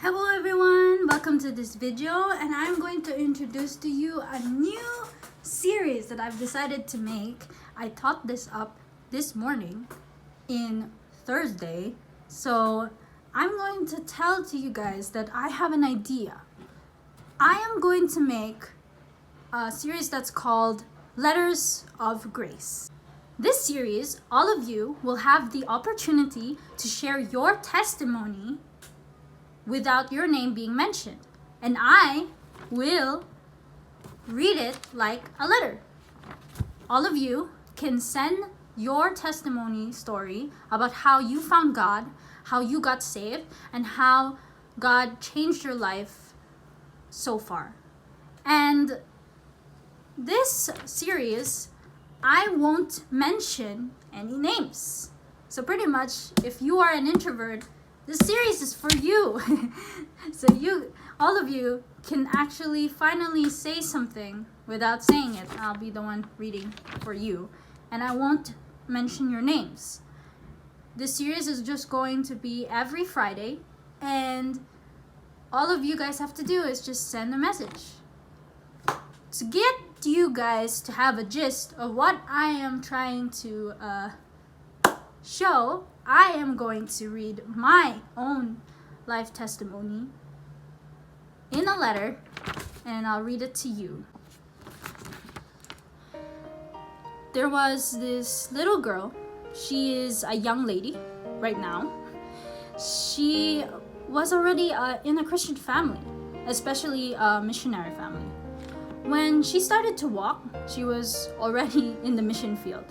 Hello everyone, welcome to this video, and I'm going to introduce to you a new series that I've decided to make. I thought this up this morning in Thursday, so I'm going to tell to you guys that I have an idea. I am going to make a series that's called Letters of Grace. This series, all of you will have the opportunity to share your testimony without your name being mentioned, and I will read it like a letter. All of you can send your testimony story about how you found God, how you got saved, and how God changed your life so far. And this series, I won't mention any names. So pretty much, if you are an introvert, this series is for you. So all of you can actually finally say something without saying it. I'll be the one reading for you, and I won't mention your names. This series is just going to be every Friday, and all of you guys have to do is just send a message. To get you guys to have a gist of what I am trying to show, I am going to read my own life testimony in a letter, and I'll read it to you. There was this little girl. She is a young lady right now. She was already in a Christian family, especially a missionary family. When she started to walk, she was already in the mission field.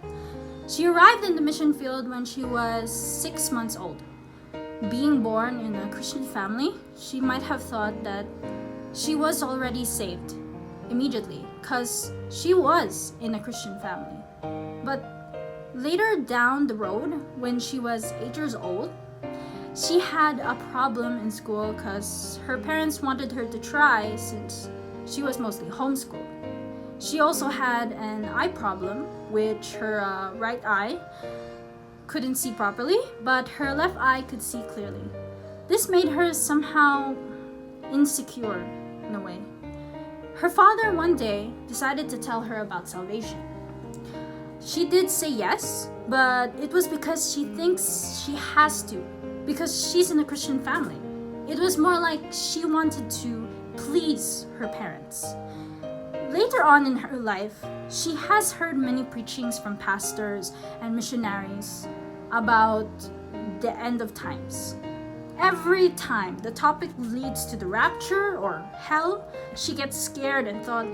She arrived in the mission field when she was 6 months old. Being born in a Christian family, she might have thought that she was already saved immediately because she was in a Christian family. But later down the road, when she was 8 years old, she had a problem in school because her parents wanted her to try since she was mostly homeschooled. She also had an eye problem, which her right eye couldn't see properly, but her left eye could see clearly. This made her somehow insecure in a way. Her father one day decided to tell her about salvation. She did say yes, but it was because she thinks she has to, because she's in a Christian family. It was more like she wanted to please her parents. Later on in her life, she has heard many preachings from pastors and missionaries about the end of times. Every time the topic leads to the rapture or hell, she gets scared and thought,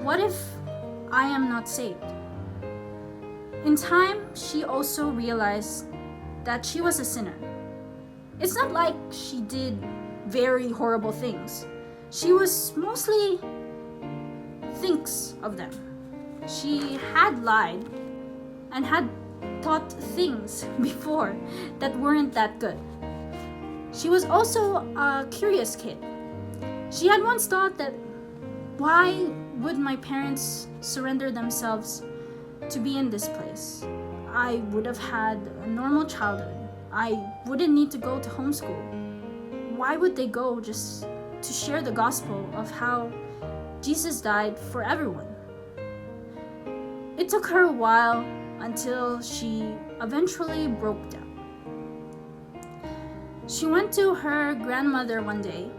what if I am not saved? In time, she also realized that she was a sinner. It's not like she did very horrible things. She was mostly thinks of them. She had lied and had thought things before that weren't that good. She was also a curious kid. She had once thought that why would my parents surrender themselves to be in this place? I would have had a normal childhood. I wouldn't need to go to homeschool. Why would they go just to share the gospel of how Jesus died for everyone? It took her a while until she eventually broke down. She went to her grandmother one day.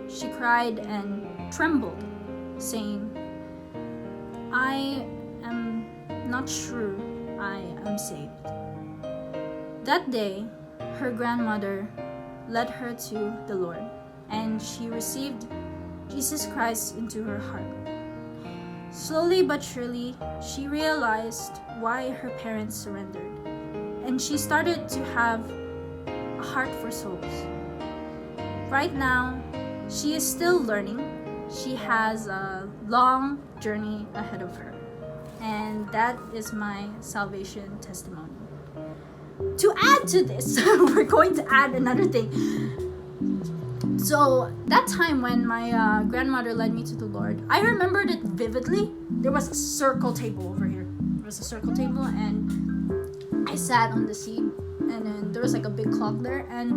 She cried and trembled, saying, I am not sure I am saved. That day, her grandmother led her to the Lord, and she received Jesus Christ into her heart. Slowly but surely, she realized why her parents surrendered, and she started to have a heart for souls. Right now, she is still learning. She has a long journey ahead of her, and that is my salvation testimony. To add to this, we're going to add another thing. So that time when my grandmother led me to the Lord, I remembered it vividly. There was a circle table over here. There was a circle table, and I sat on the seat, and then there was like a big clock there, and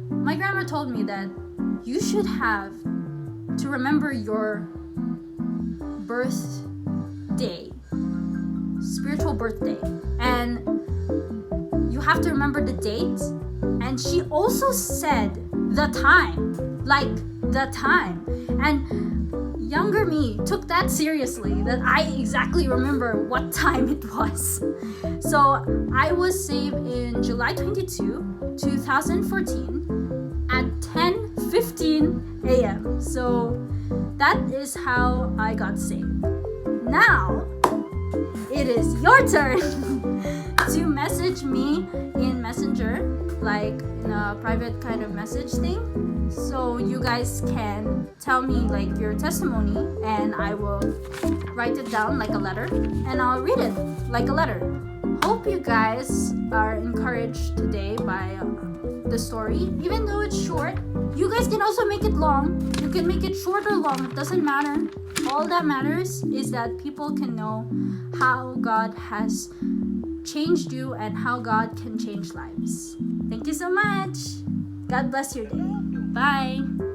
my grandma told me that you should have to remember your birthday, spiritual birthday, and you have to remember the date. And she also said the time, like the time. And younger me took that seriously, that I exactly remember what time it was. So I was saved in July 22, 2014 at 10:15 a.m. So that is how I got saved. Now it is your turn to message me in Messenger, like in a private kind of message thing, so you guys can tell me like your testimony, and I will write it down like a letter, and I'll read it like a letter. Hope you guys are encouraged today by the story. Even though it's short, you guys can also make it long. You can make it short or long, it doesn't matter. All that matters is that people can know how God has changed you and how God can change lives. Thank you so much. God bless your day. Bye.